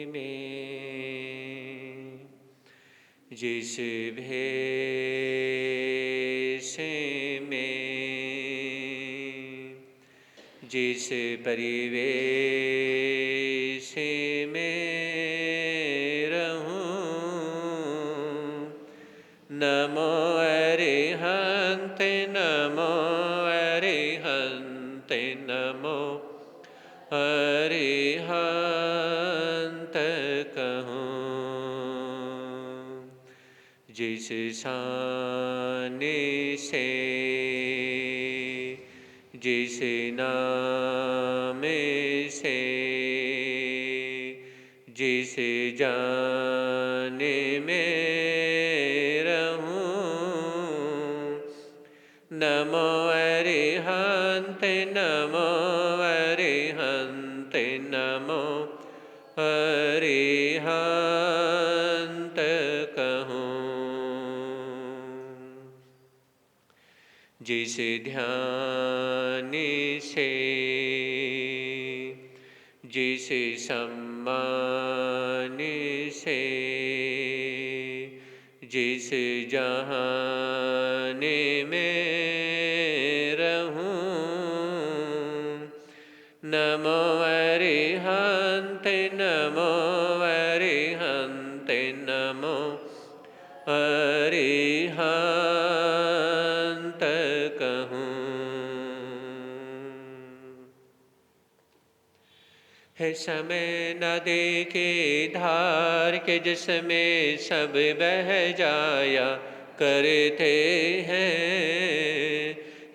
में, जिस भेष में, जिस परिवेश में रहूं, नमो अरिहंत, नमो अरिहंत, नमो अरिहंत कहूँ। जिस शान से, जिस नाम से, जिस जान में रहूं, नमो अरिहंत, नमो अरिहंत, नमो अरिहंत कहूँ। जिस ध्यान से, जिस सम्मान से, जिस जहान में रहूं, नमो अरिहंत, नमो अरिहंत, नमो अरिहंत कहूँ। है समय नदी की धार के, जिसमें सब बह जाया करते हैं।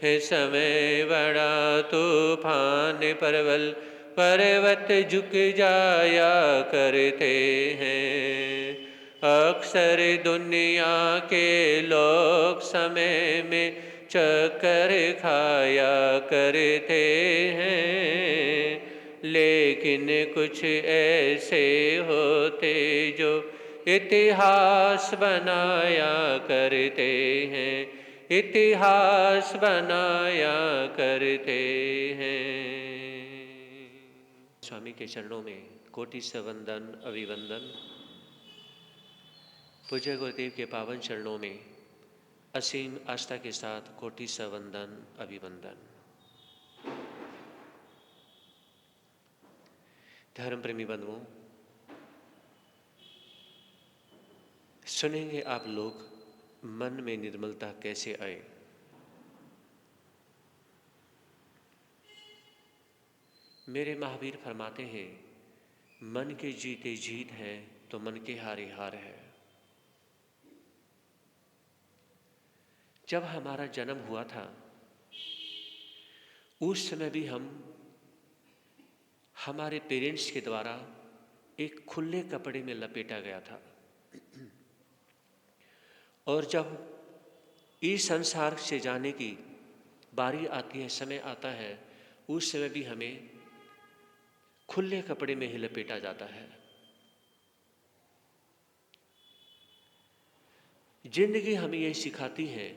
है समय बड़ा तूफान, पर्वत झुक जाया करते हैं। अक्सर दुनिया के लोग समय में चक्कर खाया करते हैं, लेकिन कुछ ऐसे होते जो इतिहास बनाया करते हैं, इतिहास बनाया करते हैं। स्वामी के चरणों में कोटि से वंदन अभिवंदन। पूज्य गुरुदेव के पावन चरणों में असीम आस्था के साथ कोटि से वंदन अभिवंदन। धर्म प्रेमी बंधुओं, सुनेंगे आप लोग मन में निर्मलता कैसे आए। मेरे महावीर फरमाते हैं, मन के जीते जीत है तो मन के हारे हार है। जब हमारा जन्म हुआ था उस समय भी हम हमारे पेरेंट्स के द्वारा एक खुले कपड़े में लपेटा गया था, और जब इस संसार से जाने की बारी आती है, समय आता है, उस समय भी हमें खुले कपड़े में ही लपेटा जाता है। जिंदगी हमें यह सिखाती है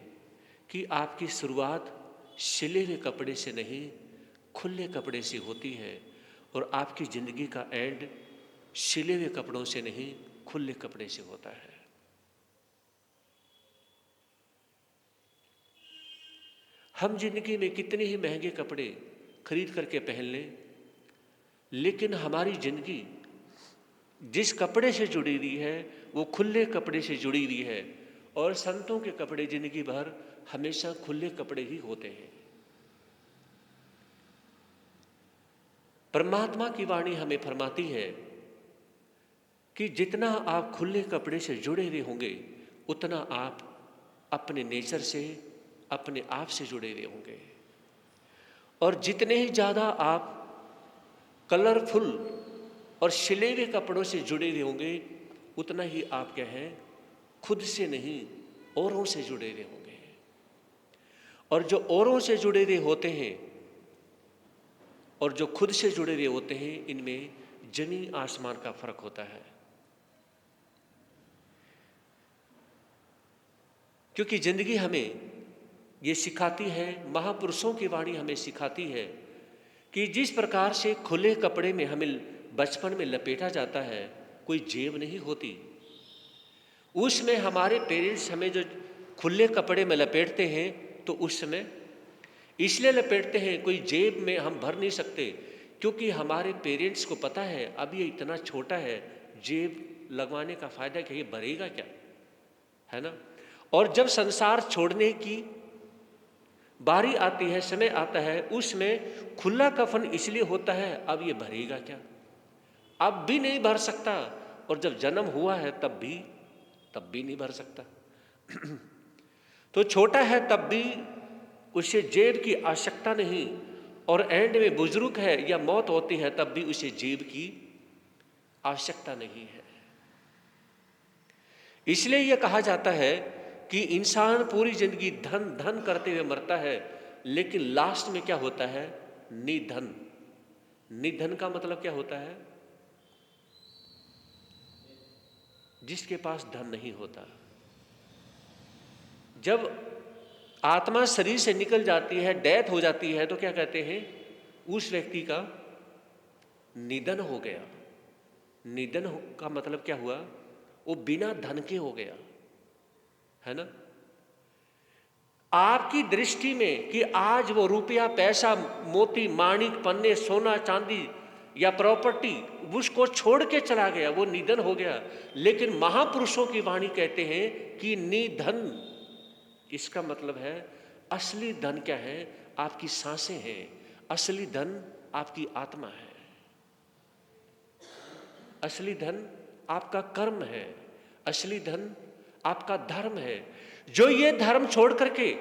कि आपकी शुरुआत सिले हुए कपड़े से नहीं, खुले कपड़े से होती है, और आपकी जिंदगी का एंड सिले हुए कपड़ों से नहीं, खुले कपड़े से होता है। हम जिंदगी में कितने ही महंगे कपड़े खरीद करके पहन लें, लेकिन हमारी जिंदगी जिस कपड़े से जुड़ी हुई है वो खुले कपड़े से जुड़ी हुई है, और संतों के कपड़े जिंदगी भर हमेशा खुले कपड़े ही होते हैं। परमात्मा की वाणी हमें फरमाती है कि जितना आप खुले कपड़े से जुड़े हुए होंगे, उतना आप अपने नेचर से, अपने आप से जुड़े हुए होंगे। और जितने ही ज़्यादा आप कलरफुल और सिले हुए कपड़ों से जुड़े हुए होंगे, उतना ही आप क्या हैं, खुद से नहीं औरों से जुड़े हुए होंगे। और जो औरों से जुड़े हुए होते हैं और जो खुद से जुड़े हुए होते हैं, इनमें जमीन आसमान का फर्क होता है। क्योंकि जिंदगी हमें ये सिखाती है, महापुरुषों की वाणी हमें सिखाती है कि जिस प्रकार से खुले कपड़े में हमें बचपन में लपेटा जाता है, कोई जेब नहीं होती। उसमें हमारे पेरेंट्स हमें जो खुले कपड़े में लपेटते हैं, तो उस समय इसलिए लपेटते हैं, कोई जेब में हम भर नहीं सकते, क्योंकि हमारे पेरेंट्स को पता है अब ये इतना छोटा है, जेब लगवाने का फायदा क्या, ये भरेगा क्या, है ना। और जब संसार छोड़ने की बारी आती है, समय आता है, उसमें खुला कफन इसलिए होता है, अब ये भरेगा क्या, अब भी नहीं भर सकता। और जब जन्म हुआ है तब भी नहीं भर सकता। तो छोटा है तब भी उसे जेब की आवश्यकता नहीं, और एंड में बुजुर्ग है या मौत होती है तब भी उसे जेब की आवश्यकता नहीं है। इसलिए यह कहा जाता है कि इंसान पूरी जिंदगी धन धन करते हुए मरता है, लेकिन लास्ट में क्या होता है, निधन। निधन का मतलब क्या होता है, जिसके पास धन नहीं होता। जब आत्मा शरीर से निकल जाती है, डेथ हो जाती है, तो क्या कहते हैं, उस व्यक्ति का निधन हो गया। निधन का मतलब क्या हुआ, वो बिना धन के हो गया, है ना। आपकी दृष्टि में कि आज वो रुपया, पैसा, मोती, माणिक, पन्ने, सोना, चांदी या प्रॉपर्टी उसको छोड़ के चला गया, वो निधन हो गया। लेकिन महापुरुषों की वाणी कहते हैं कि निधन, इसका मतलब है असली धन क्या है, आपकी सांसें हैं, असली धन आपकी आत्मा है, असली धन आपका कर्म है, असली धन आपका धर्म है। जो ये धर्म छोड़ करके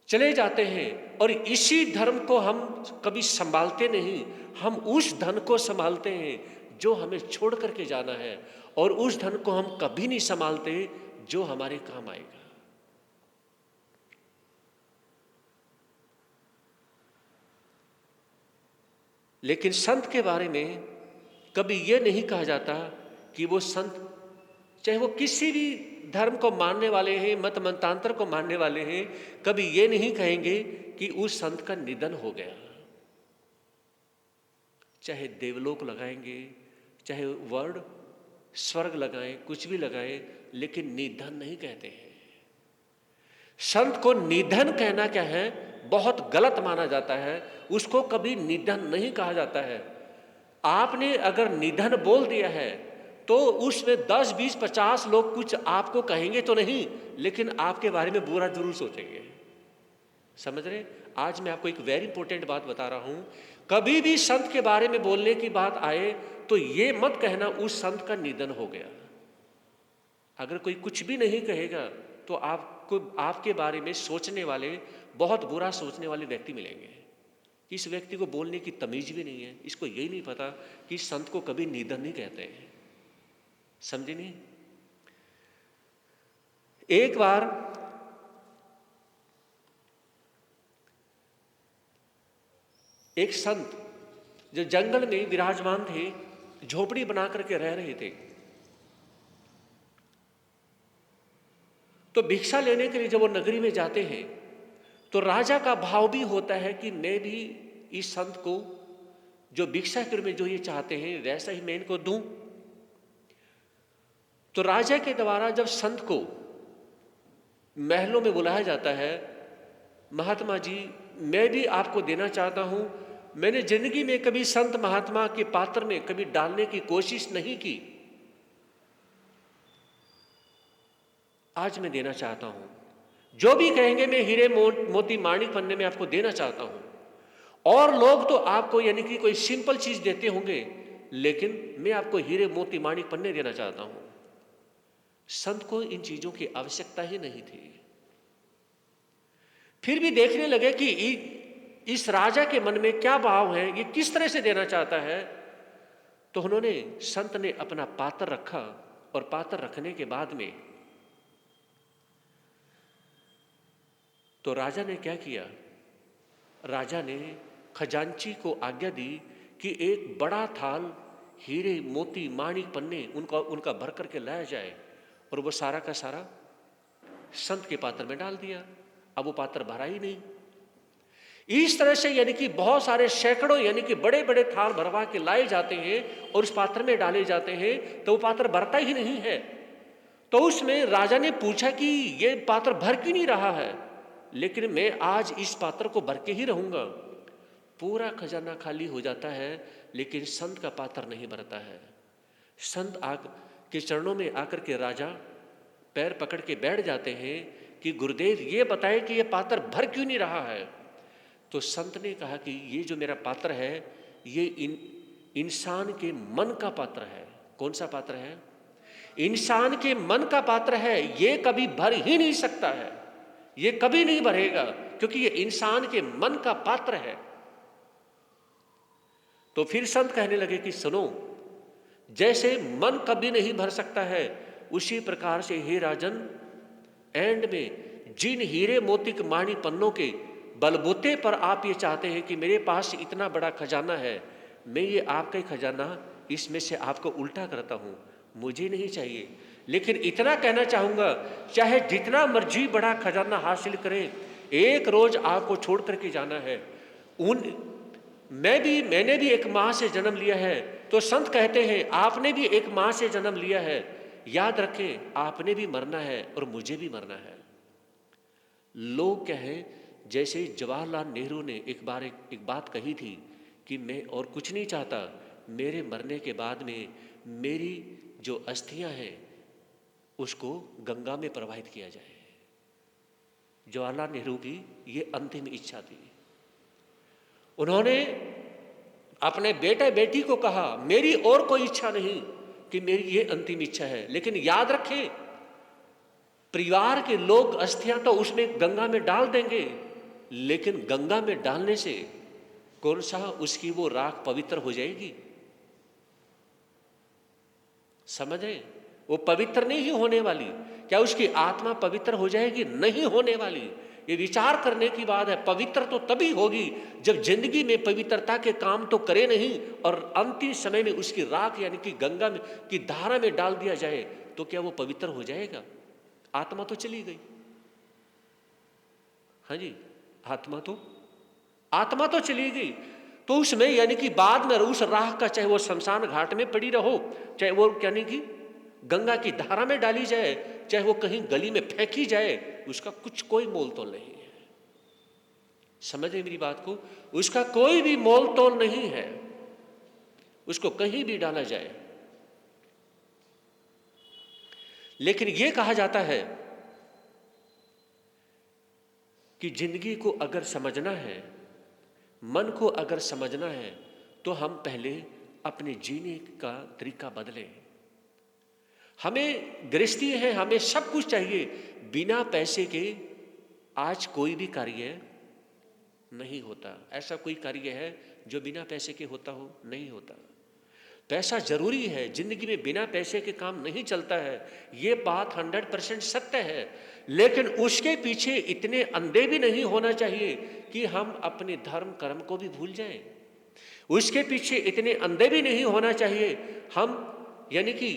चले जाते हैं, और इसी धर्म को हम कभी संभालते नहीं, हम उस धन को संभालते हैं जो हमें छोड़ करके जाना है, और उस धन को हम कभी नहीं संभालते जो हमारे काम आएगा। लेकिन संत के बारे में कभी यह नहीं कहा जाता कि वो संत, चाहे वो किसी भी धर्म को मानने वाले हैं, मत मंतांतर को मानने वाले हैं, कभी ये नहीं कहेंगे कि उस संत का निधन हो गया। चाहे देवलोक लगाएंगे, चाहे वर्ड स्वर्ग लगाएं, कुछ भी लगाएं, लेकिन निधन नहीं कहते हैं। संत को निधन कहना क्या है, बहुत गलत माना जाता है। उसको कभी निधन नहीं कहा जाता है। आपने अगर निधन बोल दिया है तो उसमें 10, 20, 50 लोग कुछ आपको कहेंगे तो नहीं, लेकिन आपके बारे में बुरा जरूर सोचेंगे। समझ रहे। आज मैं आपको एक वेरी इंपॉर्टेंट बात बता रहा हूं, कभी भी संत के बारे में बोलने की बात आए तो ये मत कहना उस संत का निधन हो गया। अगर कोई कुछ भी नहीं कहेगा तो आपको आपके बारे में सोचने वाले, बहुत बुरा सोचने वाले व्यक्ति मिलेंगे। इस व्यक्ति को बोलने की तमीज भी नहीं है, इसको यही नहीं पता कि संत को कभी निधन नहीं कहते हैं। समझे नहीं। एक बार एक संत जो जंगल में विराजमान थे, झोपड़ी बना करके रह रहे थे, तो भिक्षा लेने के लिए जब वो नगरी में जाते हैं तो राजा का भाव भी होता है कि मैं भी इस संत को जो भिक्षा के रूप में जो ये चाहते हैं वैसा ही मैं इनको दूं। तो राजा के द्वारा जब संत को महलों में बुलाया जाता है, महात्मा जी मैं भी आपको देना चाहता हूं, मैंने जिंदगी में कभी संत महात्मा के पात्र में कभी डालने की कोशिश नहीं की, आज मैं देना चाहता हूं। जो भी कहेंगे मैं हीरे मोती माणिक पन्ने में आपको देना चाहता हूं। और लोग तो आपको यानी कि कोई सिंपल चीज देते होंगे, लेकिन मैं आपको हीरे मोती माणिक पन्ने देना चाहता हूं। संत को इन चीजों की आवश्यकता ही नहीं थी। फिर भी देखने लगे कि इस राजा के मन में क्या भाव है, ये किस तरह से देना चाहता है। तो उन्होंने, संत ने अपना पात्र रखा, और पात्र रखने के बाद में तो राजा ने क्या किया, राजा ने खजांची को आज्ञा दी कि एक बड़ा थाल हीरे मोती माणिक पन्ने उनका भर करके लाया जाए, और वो सारा का सारा संत के पात्र में डाल दिया। अब वो पात्र भरा ही नहीं। इस तरह से यानी कि बहुत सारे सैकड़ों यानी कि बड़े बड़े थाल भरवा के लाए जाते हैं और उस पात्र में डाले जाते हैं, तो वो पात्र भरता ही नहीं है। तो उसमें राजा ने पूछा कि ये पात्र भर क्यों नहीं रहा है, लेकिन मैं आज इस पात्र को भर के ही रहूंगा। पूरा खजाना खाली हो जाता है, लेकिन संत का पात्र नहीं भरता है। संत आग के चरणों में आकर के राजा पैर पकड़ के बैठ जाते हैं कि गुरुदेव ये बताए कि ये पात्र भर क्यों नहीं रहा है। तो संत ने कहा कि ये जो मेरा पात्र है, ये इंसान के मन का पात्र है। कौन सा पात्र है? इंसान के मन का पात्र है। ये कभी भर ही नहीं सकता है, ये कभी नहीं भरेगा, क्योंकि ये इंसान के मन का पात्र है। तो फिर संत कहने लगे कि सुनो, जैसे मन कभी नहीं भर सकता है, उसी प्रकार से हे राजन, एंड में जिन हीरे मोती के माणी पन्नों के बलबूते पर आप ये चाहते हैं कि मेरे पास इतना बड़ा खजाना है, मैं ये आपका ही खजाना इसमें से आपको उल्टा करता हूँ, मुझे नहीं चाहिए। लेकिन इतना कहना चाहूँगा, चाहे जितना मर्जी बड़ा खजाना हासिल करें, एक रोज आपको छोड़ करके जाना है। मैंने भी एक माँ से जन्म लिया है, तो संत कहते हैं आपने भी एक माँ से जन्म लिया है। याद रखें, आपने भी मरना है और मुझे भी मरना है। लोग कहें, जैसे जवाहरलाल नेहरू ने एक बात कही थी कि मैं और कुछ नहीं चाहता, मेरे मरने के बाद में मेरी जो अस्थियां हैं उसको गंगा में प्रवाहित किया जाए। जवाहरलाल नेहरू की ये अंतिम इच्छा थी। उन्होंने अपने बेटे बेटी को कहा, मेरी और कोई इच्छा नहीं, कि मेरी ये अंतिम इच्छा है। लेकिन याद रखें, परिवार के लोग अस्थियां तो उसमें गंगा में डाल देंगे, लेकिन गंगा में डालने से कौन सा उसकी वो राख पवित्र हो जाएगी? समझे? वो पवित्र नहीं होने वाली। क्या उसकी आत्मा पवित्र हो जाएगी? नहीं होने वाली। ये विचार करने की बात है। पवित्र तो तभी होगी जब जिंदगी में पवित्रता के काम तो करे नहीं और अंतिम समय में उसकी राख यानी कि गंगा में की धारा में डाल दिया जाए, तो क्या वो पवित्र हो जाएगा? आत्मा तो चली गई। हाँ जी, आत्मा तो चली गई। तो उसमें यानी कि बाद में उस राख का, चाहे वो शमशान घाट में पड़ी रहो, चाहे वो यानी कि गंगा की धारा में डाली जाए, चाहे वो कहीं गली में फेंकी जाए, उसका कुछ कोई मोल तोल नहीं है। समझे मेरी बात को? उसका कोई भी मोल तोल नहीं है, उसको कहीं भी डाला जाए। लेकिन यह कहा जाता है कि जिंदगी को अगर समझना है, मन को अगर समझना है, तो हम पहले अपने जीने का तरीका बदलें। हमें गृहस्थी है, हमें सब कुछ चाहिए। बिना पैसे के आज कोई भी कार्य नहीं होता। ऐसा कोई कार्य है जो बिना पैसे के होता हो? नहीं होता। पैसा जरूरी है, जिंदगी में बिना पैसे के काम नहीं चलता है, ये बात 100% सत्य है। लेकिन उसके पीछे इतने अंधे भी नहीं होना चाहिए कि हम अपने धर्म कर्म को भी भूल जाएं। उसके पीछे इतने अंधे भी नहीं होना चाहिए हम यानी कि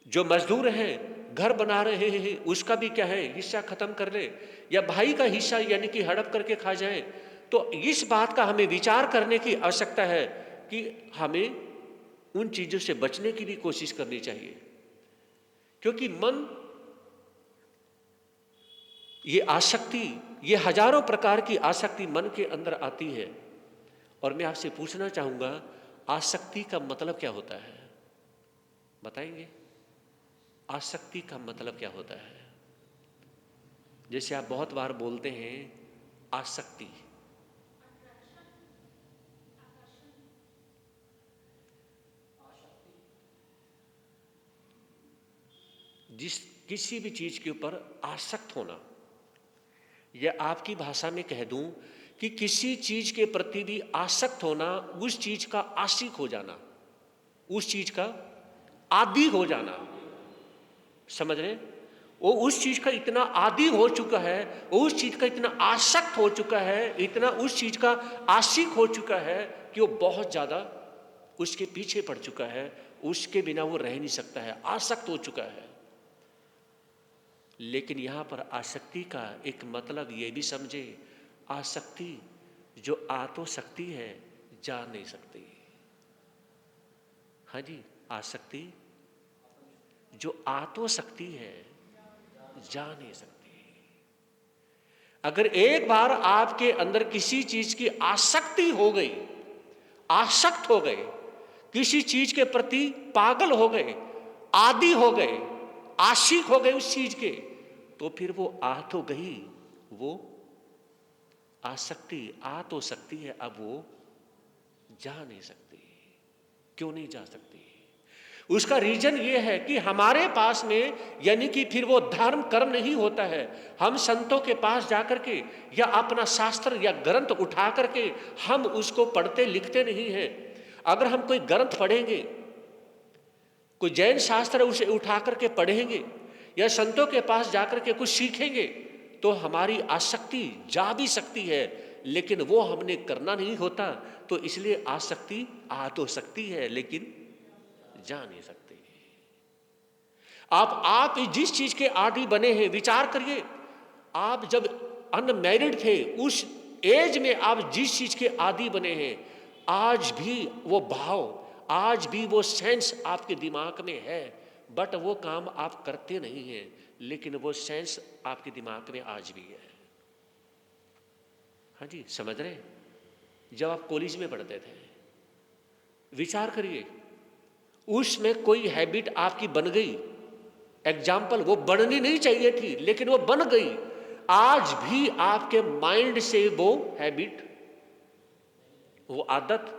जो मजदूर हैं, घर बना रहे हैं, उसका भी क्या है, हिस्सा खत्म कर ले, या भाई का हिस्सा यानी कि हड़प करके खा जाए। तो इस बात का हमें विचार करने की आवश्यकता है कि हमें उन चीजों से बचने की भी कोशिश करनी चाहिए। क्योंकि मन, ये आसक्ति, ये हजारों प्रकार की आसक्ति मन के अंदर आती है। और मैं आपसे पूछना चाहूंगा, आसक्ति का मतलब क्या होता है? बताएंगे? आसक्ति का मतलब क्या होता है? जैसे आप बहुत बार बोलते हैं आसक्ति, जिस किसी भी चीज के ऊपर आसक्त होना, या आपकी भाषा में कह दूं कि किसी चीज के प्रति भी आसक्त होना, उस चीज का आशिक हो जाना, उस चीज का आदी हो जाना। समझ रहे? वो उस चीज का इतना आदी हो चुका है, वो उस चीज का इतना आसक्त हो चुका है, इतना उस चीज का आशिक हो चुका है कि वो बहुत ज्यादा उसके पीछे पड़ चुका है, उसके बिना वो रह नहीं सकता है, आसक्त हो चुका है। लेकिन यहां पर आसक्ति का एक मतलब ये भी समझे, आसक्ति जो आ तो सकती है, जा नहीं सकती। हाँ जी, आसक्ति जो आ तो सकती है, जा नहीं सकती। अगर एक बार आपके अंदर किसी चीज की आसक्ति हो गई, आसक्त हो गए, किसी चीज के प्रति पागल हो गए, आदी हो गए, आशिक हो गए उस चीज के, तो फिर वो आ तो गई, वो आसक्ति आ तो सकती है, अब वो जा नहीं सकती। क्यों नहीं जा सकती? उसका रीजन ये है कि हमारे पास में, यानी कि फिर वो धर्म कर्म नहीं होता है। हम संतों के पास जाकर के या अपना शास्त्र या ग्रंथ उठा करके हम उसको पढ़ते लिखते नहीं हैं। अगर हम कोई ग्रंथ पढ़ेंगे, कोई जैन शास्त्र उसे उठा करके पढ़ेंगे या संतों के पास जाकर के कुछ सीखेंगे, तो हमारी आसक्ति जा भी सकती है, लेकिन वो हमने करना नहीं होता। तो इसलिए आसक्ति आ तो सकती है, लेकिन जा नहीं सकती। आप जिस चीज के आदी बने हैं, विचार करिए। आप जब अनमैरिड थे, उस एज में आप जिस चीज के आदी बने हैं, आज भी वो भाव, आज भी वो सेंस आपके दिमाग में है, बट वो काम आप करते नहीं हैं, लेकिन वो सेंस आपके दिमाग में आज भी है। हाँ जी, समझ रहे? जब आप कॉलेज में पढ़ते थे, विचार करिए, उसमें कोई हैबिट आपकी बन गई। एग्जाम्पल, वो बननी नहीं चाहिए थी, लेकिन वो बन गई। आज भी आपके माइंड से वो हैबिट, वो आदत,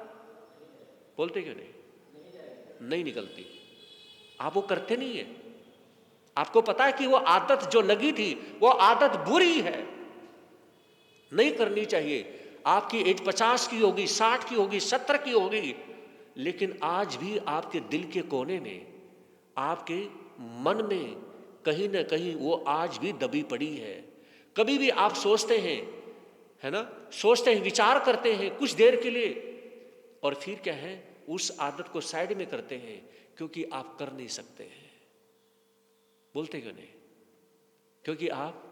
बोलते क्यों नहीं निकलती? आप वो करते नहीं है। आपको पता है कि वो आदत जो लगी थी, वो आदत बुरी है, नहीं करनी चाहिए। आपकी एज 50 की होगी, 60 की होगी, 70 की होगी, लेकिन आज भी आपके दिल के कोने में, आपके मन में कहीं ना कहीं वो आज भी दबी पड़ी है। कभी भी आप सोचते हैं, है ना, सोचते हैं, विचार करते हैं कुछ देर के लिए, और फिर क्या है, उस आदत को साइड में करते हैं, क्योंकि आप कर नहीं सकते हैं। बोलते क्यों नहीं? क्योंकि आप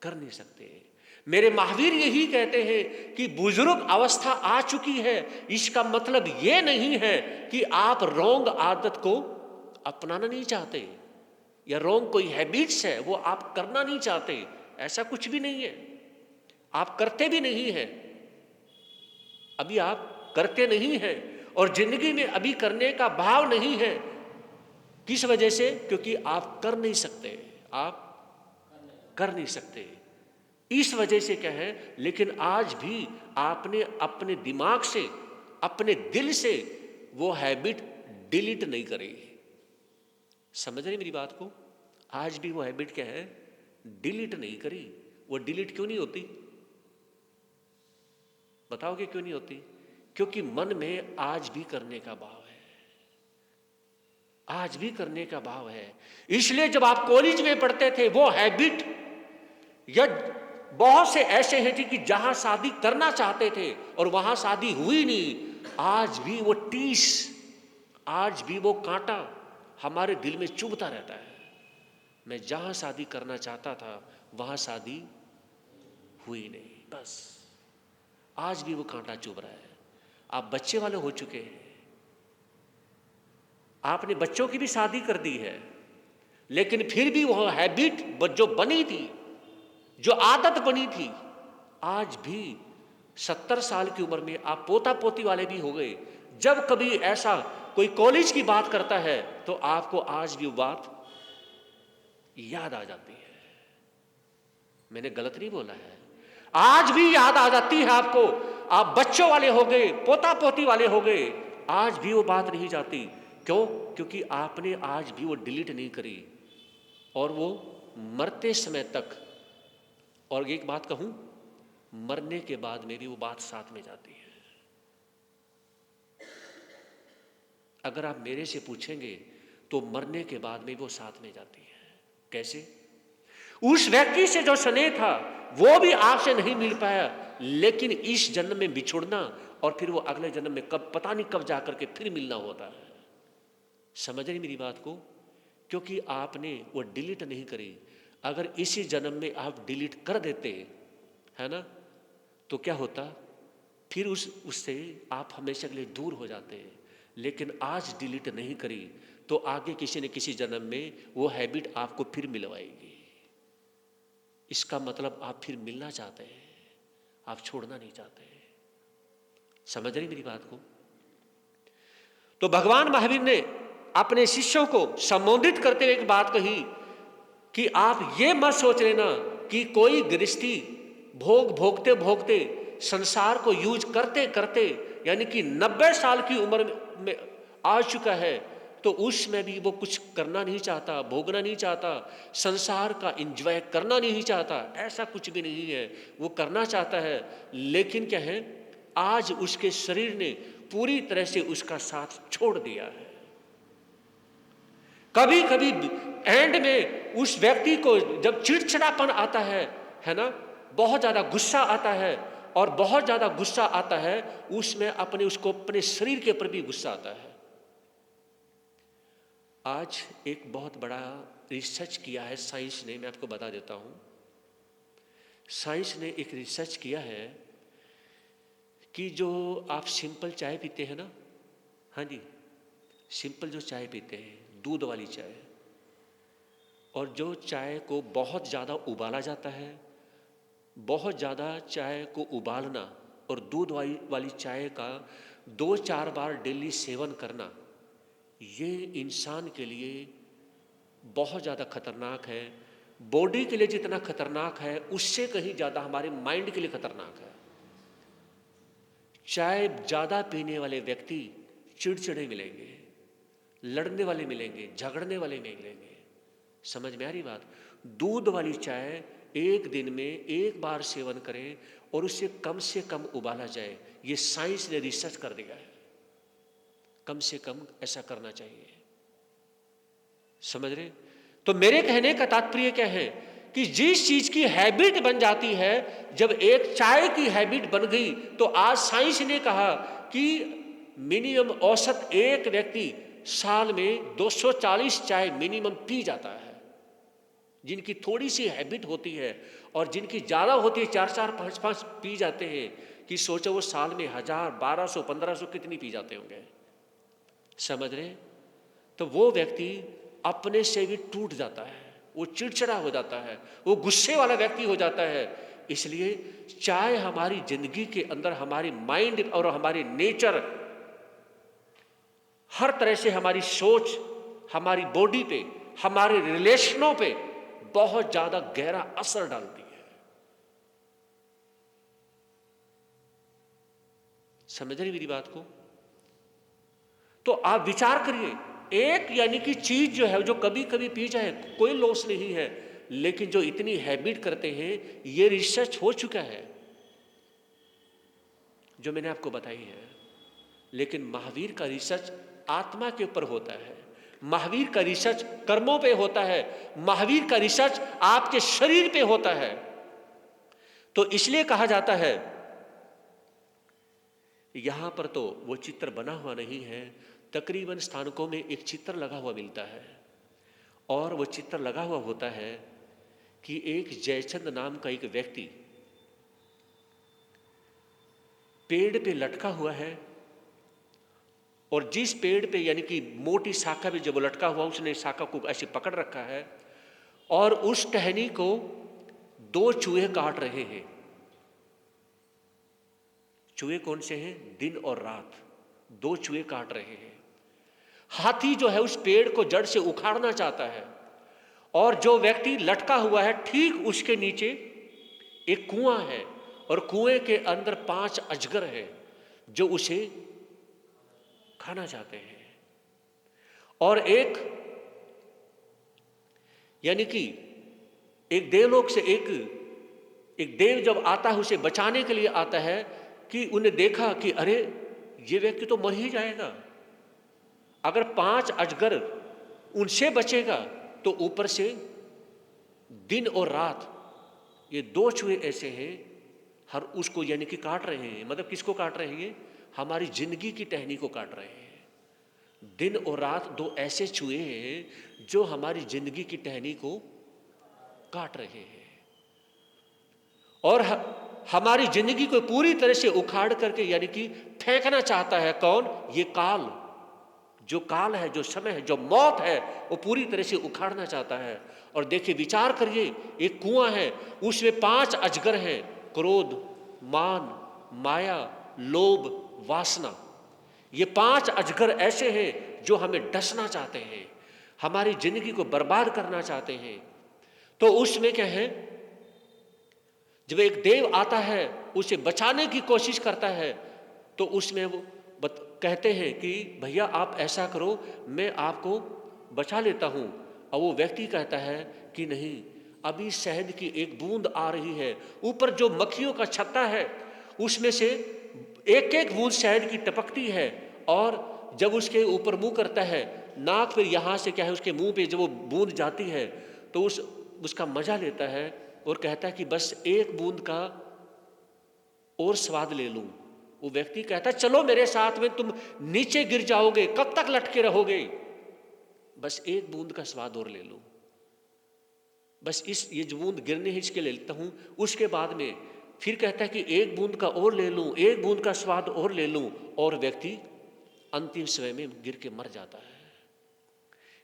कर नहीं सकते। मेरे महावीर यही कहते हैं कि बुजुर्ग अवस्था आ चुकी है, इसका मतलब यह नहीं है कि आप रोंग आदत को अपनाना नहीं चाहते, या रोंग कोई हैबिट्स है वो आप करना नहीं चाहते। ऐसा कुछ भी नहीं है, आप करते भी नहीं हैं। अभी आप करते नहीं हैं, और जिंदगी में अभी करने का भाव नहीं है। किस वजह से? क्योंकि आप कर नहीं सकते, आप कर नहीं सकते, इस वजह से क्या है। लेकिन आज भी आपने अपने दिमाग से, अपने दिल से वो हैबिट डिलीट नहीं करी। समझ रहे मेरी बात को? आज भी वो हैबिट क्या है, डिलीट नहीं करी। वो डिलीट क्यों नहीं होती? बताओगे क्यों नहीं होती? क्योंकि मन में आज भी करने का भाव है, आज भी करने का भाव है। इसलिए जब आप कॉलेज में पढ़ते थे, वो हैबिट, या बहुत से ऐसे हैं कि जहां शादी करना चाहते थे और वहां शादी हुई नहीं, आज भी वो टीस, आज भी वो कांटा हमारे दिल में चुभता रहता है। मैं जहां शादी करना चाहता था वहां शादी हुई नहीं, बस आज भी वो कांटा चुभ रहा है। आप बच्चे वाले हो चुके हैं, आपने बच्चों की भी शादी कर दी है, लेकिन फिर भी वह हैबिट जो बनी थी, जो आदत बनी थी, आज भी 70 साल की उम्र में आप पोता पोती वाले भी हो गए, जब कभी ऐसा कोई कॉलेज की बात करता है तो आपको आज भी वो बात याद आ जाती है। मैंने गलत नहीं बोला है, आज भी याद आ जाती है आपको। आप बच्चों वाले हो गए, पोता पोती वाले हो गए, आज भी वो बात नहीं जाती। क्यों? क्योंकि आपने आज भी वो डिलीट नहीं करी, और वो मरते समय तक, और एक बात कहूं, मरने के बाद में भी वो बात साथ में जाती है। अगर आप मेरे से पूछेंगे तो मरने के बाद में वो साथ में जाती है। कैसे? उस व्यक्ति से जो स्नेह था वो भी आपसे नहीं मिल पाया, लेकिन इस जन्म में बिछुड़ना, और फिर वो अगले जन्म में कब, पता नहीं कब जाकर के फिर मिलना होता है। समझ रही मेरी बात को? क्योंकि आपने वो डिलीट नहीं करी। अगर इसी जन्म में आप डिलीट कर देते, है ना, तो क्या होता, फिर उससे आप हमेशा के लिए दूर हो जाते हैं। लेकिन आज डिलीट नहीं करी तो आगे किसी न किसी जन्म में वो हैबिट आपको फिर मिलवाएगी। इसका मतलब आप फिर मिलना चाहते हैं, आप छोड़ना नहीं चाहते हैं। समझ रही मेरी बात को? तो भगवान महावीर ने अपने शिष्यों को संबोधित करते हुए एक बात कही कि आप ये मत सोच लेना कि कोई गृहस्थी भोग भोगते भोगते संसार को यूज करते करते यानी कि 90 साल की उम्र में आ चुका है तो उसमें भी वो कुछ करना नहीं चाहता, भोगना नहीं चाहता, संसार का एंजॉय करना नहीं चाहता। ऐसा कुछ भी नहीं है, वो करना चाहता है। लेकिन क्या है, आज उसके शरीर ने पूरी तरह से उसका साथ छोड़ दिया है। कभी कभी एंड में उस व्यक्ति को जब चिड़चिड़ापन आता है ना, बहुत ज्यादा गुस्सा आता है, और बहुत ज्यादा गुस्सा आता है उसमें अपने शरीर के ऊपर भी गुस्सा आता है। आज एक बहुत बड़ा रिसर्च किया है साइंस ने, मैं आपको बता देता हूं। साइंस ने एक रिसर्च किया है कि जो आप सिंपल चाय पीते हैं ना, हाँ जी, सिंपल जो चाय पीते हैं, दूध वाली चाय, और जो चाय को बहुत ज़्यादा उबाला जाता है, बहुत ज़्यादा चाय को उबालना और दूध वाली चाय का 2-4 बार डेली सेवन करना, ये इंसान के लिए बहुत ज़्यादा खतरनाक है। बॉडी के लिए जितना खतरनाक है उससे कहीं ज़्यादा हमारे माइंड के लिए खतरनाक है। चाय ज़्यादा पीने वाले व्यक्ति चिड़चिड़े मिलेंगे, लड़ने वाले मिलेंगे, झगड़ने वाले मिलेंगे। समझ में आ रही बात? दूध वाली चाय एक दिन में एक बार सेवन करें और उससे कम उबाला जाए, ये साइंस ने रिसर्च कर दिया है। कम से कम ऐसा करना चाहिए। समझ रहे? तो मेरे कहने का तात्पर्य क्या है कि जिस चीज की हैबिट बन जाती है, जब एक चाय की हैबिट बन गई तो आज साइंस ने कहा कि मिनिमम औसत एक व्यक्ति साल में 240 चाय मिनिमम पी जाता है। जिनकी थोड़ी सी हैबिट होती है और जिनकी ज़्यादा होती है, 4-4, 5-5 पी जाते हैं, कि सोचो वो साल में 1000, 1200, 1500 कितनी पी जाते होंगे। समझ रहे? तो वो व्यक्ति अपने से भी टूट जाता है, वो चिड़चिड़ा हो जाता है, वो गुस्से वाला व्यक्ति हो जाता है। इसलिए चाहे हमारी जिंदगी के अंदर हमारी माइंड और हमारी नेचर, हर तरह से हमारी सोच, हमारी बॉडी पे, हमारे रिलेशनों पे बहुत ज्यादा गहरा असर डालती है। समझ रही मेरी बात को? तो आप विचार करिए, एक यानी कि चीज जो है जो कभी कभी पी जाए कोई लॉस नहीं है, लेकिन जो इतनी हैबिट करते हैं, ये रिसर्च हो चुका है जो मैंने आपको बताई है। लेकिन महावीर का रिसर्च आत्मा के ऊपर होता है, महावीर का रिसर्च कर्मों पे होता है, महावीर का रिसर्च आपके शरीर पे होता है। तो इसलिए कहा जाता है, यहां पर तो वो चित्र बना हुआ नहीं है, तकरीबन स्थानकों में एक चित्र लगा हुआ मिलता है, और वो चित्र लगा हुआ होता है कि एक जयचंद नाम का एक व्यक्ति पेड़ पे लटका हुआ है, और जिस पेड़ पे यानी कि मोटी शाखा पे जब लटका हुआ, उसने शाखा को ऐसे पकड़ रखा है, और उस टहनी को 2 चूहे काट रहे हैं। चूहे कौन से हैं? दिन और रात 2 चूहे काट रहे हैं। हाथी जो है उस पेड़ को जड़ से उखाड़ना चाहता है, और जो व्यक्ति लटका हुआ है ठीक उसके नीचे एक कुआं है, और कुएं के अंदर 5 अजगर हैं जो उसे खाना चाहते हैं। और एक यानी कि एक देवलोक से एक देव जब आता है उसे बचाने के लिए आता है, कि उन्हें देखा कि अरे ये व्यक्ति तो मर ही जाएगा, अगर 5 अजगर उनसे बचेगा तो ऊपर से दिन और रात ये 2 चूहे ऐसे हैं, हर उसको यानी कि काट रहे हैं। मतलब किसको काट रहे हैं? हमारी जिंदगी की टहनी को काट रहे हैं। दिन और रात 2 ऐसे चूहे हैं जो हमारी जिंदगी की टहनी को काट रहे हैं। और हमारी जिंदगी को पूरी तरह से उखाड़ करके यानी कि फेंकना चाहता है। कौन? ये काल, जो काल है, जो समय है, जो मौत है, वो पूरी तरह से उखाड़ना चाहता है। और देखिए, विचार करिए, एक कुआं है, उसमें 5 अजगर हैं, क्रोध, मान, माया, लोभ, वासना। ये 5 अजगर ऐसे हैं जो हमें डसना चाहते हैं, हमारी जिंदगी को बर्बाद करना चाहते हैं। तो उसमें क्या है, जब एक देव आता है, उसे बचाने की कोशिश करता है, तो उसमें वो कहते हैं कि भैया आप ऐसा करो, मैं आपको बचा लेता हूं। और वो व्यक्ति कहता है कि नहीं, अभी शहद की एक बूंद आ रही है, ऊपर जो मक्खियों का छत्ता है उसमें से एक एक बूंद शहद की टपकती है, और जब उसके ऊपर मुंह करता है, नाक फिर यहाँ से क्या है, उसके मुंह पे जब वो बूंद जाती है तो उसका मजा लेता है और कहता है कि बस एक बूंद का और स्वाद ले लूं। वो व्यक्ति कहता है चलो मेरे साथ में, तुम नीचे गिर जाओगे, कब तक लटके रहोगे, बस एक बूंद का स्वाद और ले लो, बस ये जो बूंद गिरने ही इसके ले लेता हूं। उसके बाद में फिर कहता है कि एक बूंद का और ले लूं, एक बूंद का स्वाद और ले लूं, और व्यक्ति अंतिम समय में गिर के मर जाता है।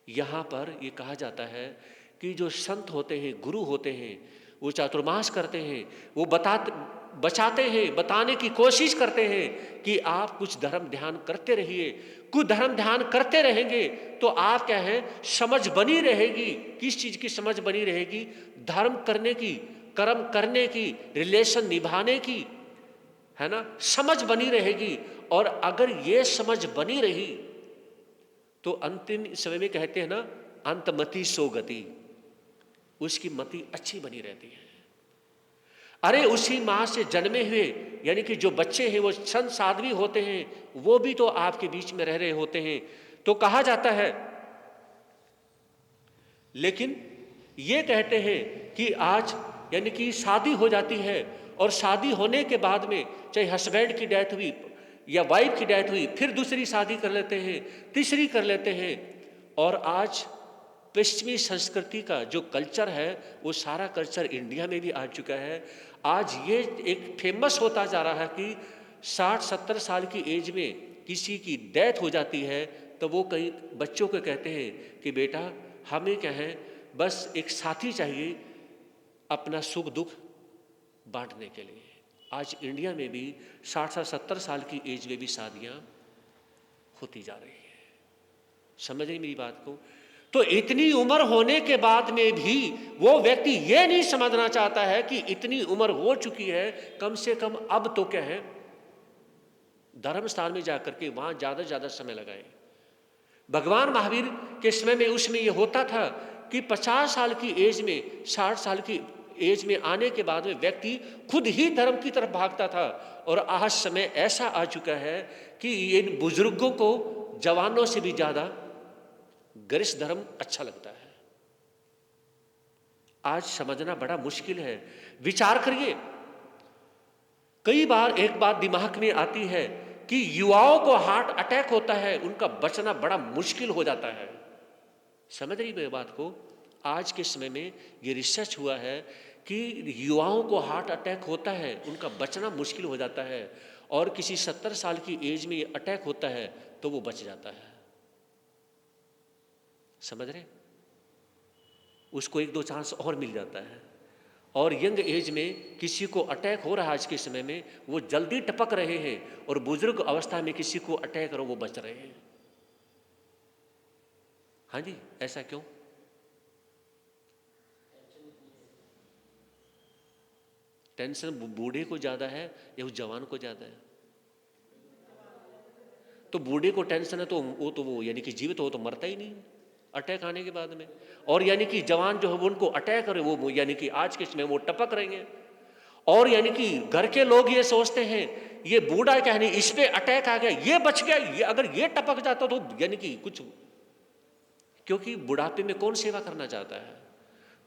यहां पर यह कहा जाता है कि जो संत होते हैं, गुरु होते हैं, वो चातुर्मास करते हैं, वो बचाते हैं, बताने की कोशिश करते हैं कि आप कुछ धर्म ध्यान करते रहिए। कुछ धर्म ध्यान करते रहेंगे तो आप क्या है, समझ बनी रहेगी। किस चीज की समझ बनी रहेगी? धर्म करने की, कर्म करने की, रिलेशन निभाने की, है ना, समझ बनी रहेगी। और अगर ये समझ बनी रही तो अंतिम समय में कहते हैं ना, अंतमति सो गति, उसकी मति अच्छी बनी रहती है। अरे उसी मां से जन्मे हुए यानी कि जो बच्चे हैं वो संत साध्वी होते हैं, वो भी तो आपके बीच में रह रहे होते हैं। तो कहा जाता है, लेकिन ये कहते हैं कि आज यानी कि शादी हो जाती है, और शादी होने के बाद में चाहे हस्बैंड की डेथ हुई या वाइफ की डेथ हुई, फिर दूसरी शादी कर लेते हैं, तीसरी कर लेते हैं। और आज पश्चिमी संस्कृति का जो कल्चर है, वो सारा कल्चर इंडिया में भी आ चुका है। आज ये एक फेमस होता जा रहा है कि 60-70 साल की एज में किसी की डेथ हो जाती है, तो वो कई बच्चों को कहते हैं कि बेटा हमें क्या है, बस एक साथी चाहिए अपना सुख दुख बांटने के लिए। आज इंडिया में भी 60-70 साल की एज में भी शादियां होती जा रही है। समझ रही मेरी बात को? तो इतनी उम्र होने के बाद में भी वो व्यक्ति ये नहीं समझना चाहता है कि इतनी उम्र हो चुकी है, कम से कम अब तो क्या है, धर्म स्थान में जाकर के वहां ज्यादा से ज्यादा समय लगाए। भगवान महावीर के समय में उसमें यह होता था कि 50 साल की एज में, 60 साल की एज में आने के बाद में व्यक्ति खुद ही धर्म की तरफ भागता था। और आज समय ऐसा आ चुका है कि इन बुजुर्गों को जवानों से भी ज्यादा गरिष्ठ धर्म अच्छा लगता है। आज समझना बड़ा मुश्किल है। विचार करिए, कई बार एक बात दिमाग में आती है कि युवाओं को हार्ट अटैक होता है, उनका बचना बड़ा मुश्किल हो जाता है। समझ रही मेरी बात को? आज के समय में ये रिसर्च हुआ है कि युवाओं को हार्ट अटैक होता है, उनका बचना मुश्किल हो जाता है। और किसी 70 साल की एज में ये अटैक होता है तो वो बच जाता है। समझ रहे? उसको 1-2 चांस और मिल जाता है। और यंग एज में किसी को अटैक हो रहा है आज के समय में, वो जल्दी टपक रहे हैं, और बुजुर्ग अवस्था में किसी को अटैक हो वो बच रहे हैं। हाँ जी, ऐसा क्यों? टेंशन बूढ़े को ज्यादा है या उस जवान को ज्यादा है? तो बूढ़े को टेंशन है तो वो यानी कि जीवित हो तो मरता ही नहीं अटैक आने के बाद में। और यानी कि जवान जो है उनको अटैक करे, वो यानी कि आज के समय वो टपक रहे हैं। और यानी कि घर के लोग ये सोचते हैं ये बूढ़ा क्या नहीं, इस पे अटैक आ गया, ये बच गया, ये अगर ये टपक जाता तो यानी कि कुछ, क्योंकि बुढ़ापे में कौन सेवा करना चाहता है।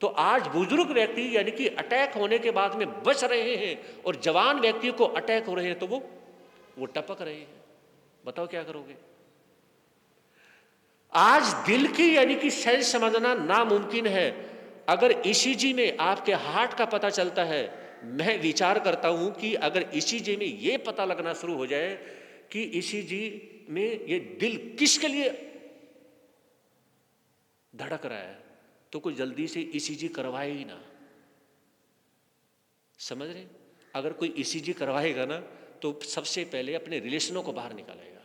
तो आज बुजुर्ग व्यक्ति यानी कि अटैक होने के बाद में बच रहे हैं, और जवान व्यक्ति को अटैक हो रहे हैं तो वो टपक रहे हैं। बताओ क्या करोगे? आज दिल की यानी कि सेंस समझना नामुमकिन है। अगर ईसीजी में आपके हार्ट का पता चलता है मैं विचार करता हूं कि अगर ईसीजी में ये पता लगना शुरू हो जाए कि ईसीजी में ये दिल किसके लिए धड़क रहा है, तो कोई जल्दी से ईसीजी करवाए ही ना। समझ रहे? अगर कोई ईसीजी करवाएगा ना तो सबसे पहले अपने रिलेशनों को बाहर निकालेगा,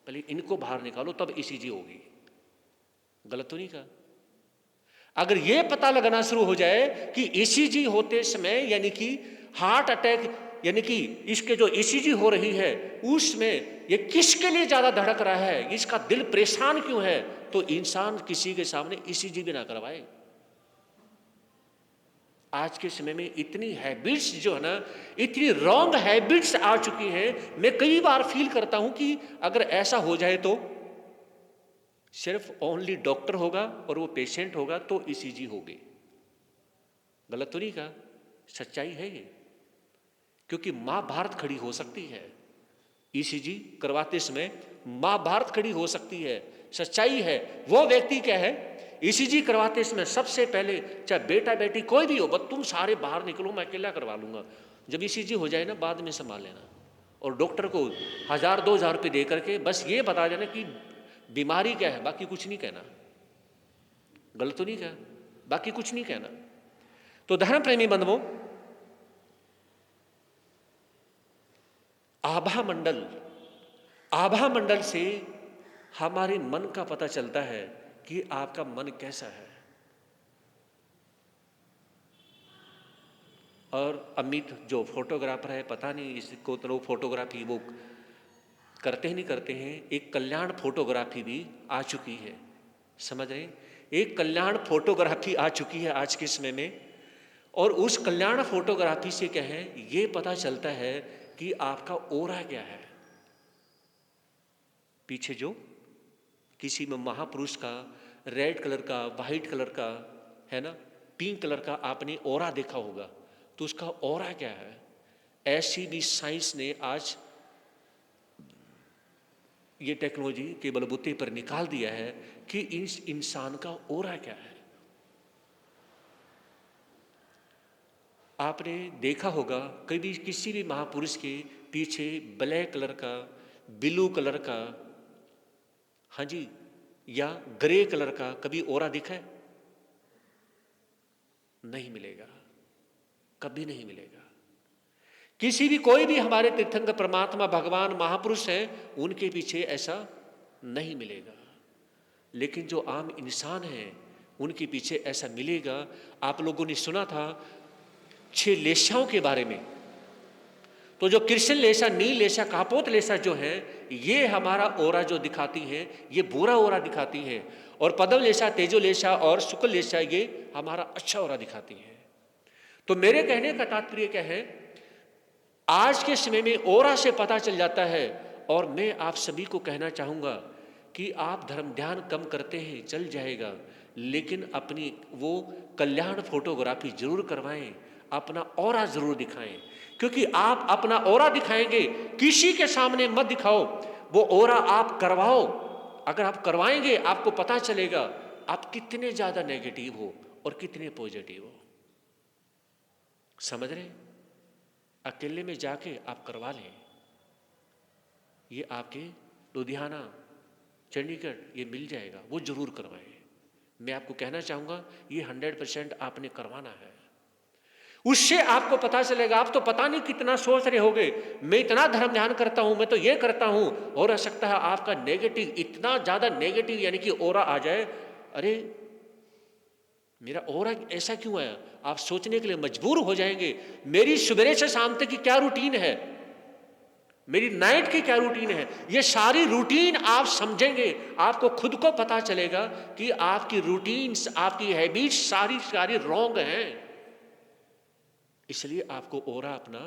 पहले इनको बाहर निकालो तब ईसीजी होगी। गलत तो नहीं कहा? अगर यह पता लगना शुरू हो जाए कि ईसीजी होते समय यानी कि हार्ट अटैक यानी कि इसके जो ईसीजी हो रही है उसमें ये किसके लिए ज्यादा धड़क रहा है, इसका दिल परेशान क्यों है, तो इंसान किसी के सामने ईसीजी भी ना करवाए। आज के समय में इतनी हैबिट्स जो है ना, इतनी रॉन्ग हैबिट्स आ चुकी हैं। मैं कई बार फील करता हूं कि अगर ऐसा हो जाए तो सिर्फ ओनली डॉक्टर होगा और वो पेशेंट होगा तो ईसीजी होगी। गलत तो नहीं कहा? सच्चाई है ये, क्योंकि महाभारत खड़ी हो सकती है ईसीजी करवाते समय, महाभारत खड़ी हो सकती है। सच्चाई है। वो व्यक्ति क्या है, ईसीजी करवाते समय सबसे पहले चाहे बेटा बेटी कोई भी हो, बस तुम सारे बाहर निकलो, मैं अकेला करवा लूंगा। जब ईसीजी हो जाए ना बाद में संभाल लेना, और डॉक्टर को 1000-2000 रुपये दे करके बस ये बता देना कि बीमारी क्या है, बाकी कुछ नहीं कहना। गलत तो नहीं कहा? बाकी कुछ नहीं कहना। तो धर्म प्रेमी बंधुओं, आभा मंडल से हमारे मन का पता चलता है कि आपका मन कैसा है। और अमित जो फोटोग्राफर है, पता नहीं इसको तो फोटोग्राफी वो करते ही नहीं करते हैं, एक कल्याण फोटोग्राफी भी आ चुकी है। समझ रहे हैं? एक कल्याण फोटोग्राफी आ चुकी है आज के समय में, और उस कल्याण फोटोग्राफी से क्या है, ये पता चलता है कि आपका ओरा क्या है। पीछे जो किसी में महापुरुष का रेड कलर का, वाइट कलर का है ना, पिंक कलर का आपने ओरा देखा होगा, तो उसका ओरा क्या है। ऐसी भी साइंस ने आज ये टेक्नोलॉजी के बलबूते पर निकाल दिया है कि इस इंसान का ओरा क्या है। आपने देखा होगा कभी किसी भी महापुरुष के पीछे ब्लैक कलर का, ब्लू कलर का, हाँ जी, या ग्रे कलर का कभी ओरा दिखा है? नहीं मिलेगा, कभी नहीं मिलेगा। किसी भी कोई भी हमारे तीर्थंकर परमात्मा भगवान महापुरुष हैं, उनके पीछे ऐसा नहीं मिलेगा। लेकिन जो आम इंसान हैं उनके पीछे ऐसा मिलेगा। आप लोगों ने सुना था 6 लेशाओं के बारे में। तो जो कृष्ण लेशा, नील लेशा, कापोत लेशा जो है, ये हमारा ओरा जो दिखाती है, ये बुरा ओरा दिखाती है। और पद्म लेशा, तेजो लेशा और शुक्ल लेशा ये हमारा अच्छा ओरा दिखाती है। तो मेरे कहने का तात्पर्य क्या है, आज के समय में ओरा से पता चल जाता है। और मैं आप सभी को कहना चाहूँगा कि आप धर्म ध्यान कम करते हैं, चल जाएगा, लेकिन अपनी वो कल्याण फोटोग्राफी जरूर करवाएं, अपना ओरा जरूर दिखाएं। क्योंकि आप अपना ओरा दिखाएंगे, किसी के सामने मत दिखाओ, वो ओरा आप करवाओ। अगर आप करवाएंगे आपको पता चलेगा आप कितने ज़्यादा नेगेटिव हो और कितने पॉजिटिव हो। समझ रहे? अकेले में जाके आप करवा लें। ये आपके लुधियाना, चंडीगढ़ ये मिल जाएगा, वो जरूर करवाएं। मैं आपको कहना चाहूँगा ये 100% आपने करवाना है। उससे आपको पता चलेगा। आप तो पता नहीं कितना सोच रहे होगे, मैं इतना धर्म ध्यान करता हूँ, मैं तो ये करता हूँ, और हो सकता है आपका नेगेटिव, इतना ज़्यादा नेगेटिव यानी कि ओरा आ जाए, अरे मेरा ओरा ऐसा क्यों है, आप सोचने के लिए मजबूर हो जाएंगे। मेरी सवेरे से शाम तक की क्या रूटीन है, मेरी नाइट की क्या रूटीन है, ये सारी रूटीन आप समझेंगे, आपको खुद को पता चलेगा कि आपकी रूटीन्स, आपकी हैबिट्स सारी रॉन्ग हैं। इसलिए आपको ओरा अपना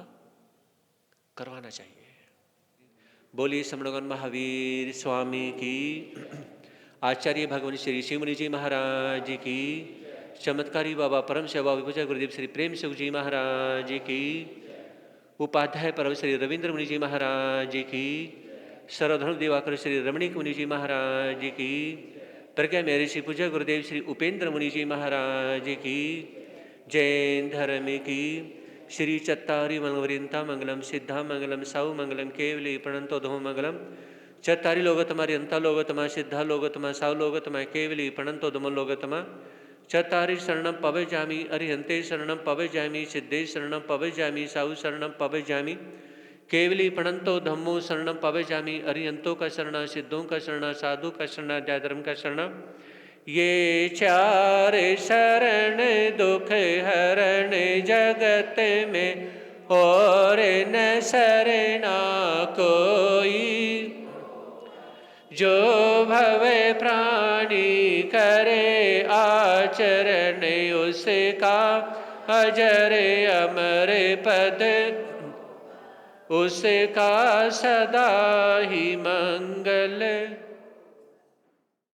करवाना चाहिए। बोलिए समणगण महावीर स्वामी की, आचार्य भगवान श्री शिवमुनि जी महाराज की, चमत्कारी बाबा परम सेवा विभूजा गुरुदेव श्री प्रेम सुख जी महाराज की, उपाध्याय परम श्री रविंद्र मुनि जी महाराज की, सर्वधर्म दिवाकर श्री रमणीक मुनि जी महाराज की, प्रज्ञा मेरे श्री पूज्य गुरुदेव श्री उपेंद्र मुनि जी महाराज की, जैन धर्म की, श्री चत्तारी मंगलवरिंता मंगलम सिद्धा मंगलम सौ मंगलम केवली प्रणंतो धो मंगलम चत्तारी लोगतमा रियंता लोगतमा सिद्धा लोगतमा सौ लोगतमा केवली प्रणंतो धुम लोगतमा चत्तारी शरणम पवे जामी अरिहंते शरणम पवे जामी सिद्धे शरणम पवे जामी साहु शरणम पवे जामी केवली प्रणंतो धम्मो शरणम पवे जामी अरिहंतों का शरणा सिद्धों का शरणा साधु का शरणा जयधर्म का शरणा ये चार शरण दुख हरण जगत में और न शरणा कोई जो भवे प्राणी करे आचरण उसका अजर अमर पद उसका सदा ही मंगल।